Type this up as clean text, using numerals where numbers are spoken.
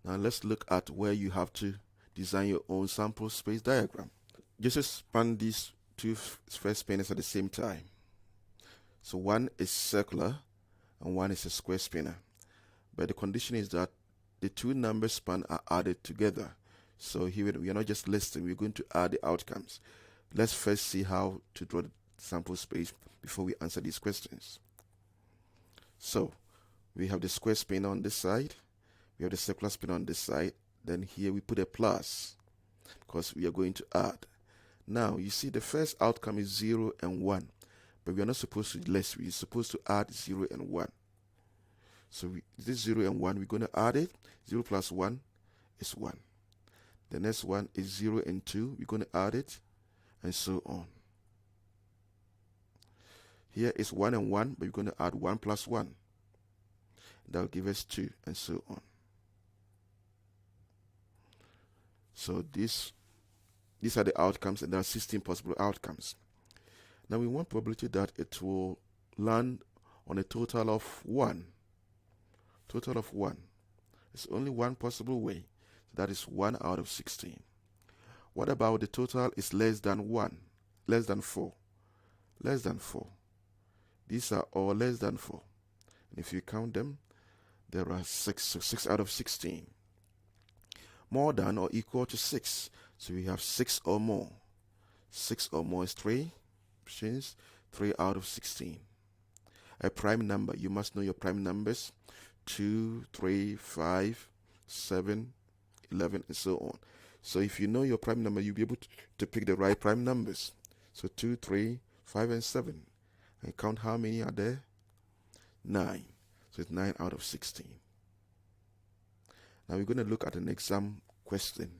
Now let's look at where you have to design your own sample space diagram. Just expand these two first spinners at the same time. So one is circular and one is a square spinner. But the condition is that the two number span are added together. So here we are not just listing, we're going to add the outcomes. Let's first see how to draw the sample space before we answer these questions. So we have the square spinner on this side, we have the circular spinner on this side, then here we put a plus because we are going to add. Now you see the first outcome is 0 and 1, but we are not supposed to less, we're supposed to add 0 and 1. So this 0 and 1, we're going to add it. 0 plus 1 is 1. The next one is 0 and 2, we're going to add it, and so on. Here is 1 and 1, but we're going to add 1 plus 1. That will give us 2, and so on. So these are the outcomes, and there are 16 possible outcomes. Now we want probability that it will land on a total of 1. Total of 1. It's only one possible way. So that is 1 out of 16. What about the total is less than 1? Less than 4. Less than 4. These are all less than 4. And if you count them, there are 6. So 6 out of 16. More than or equal to 6. So we have 6 or more. 6 or more is 3. 3 out of 16. A prime number. You must know your prime numbers. 2, 3, 5, 7, 11, and so on. So if you know your prime number, you'll be able to pick the right prime numbers. So 2, 3, 5, and 7. And count how many are there? 9. So it's 9 out of 16. Now we're going to look at an exam question.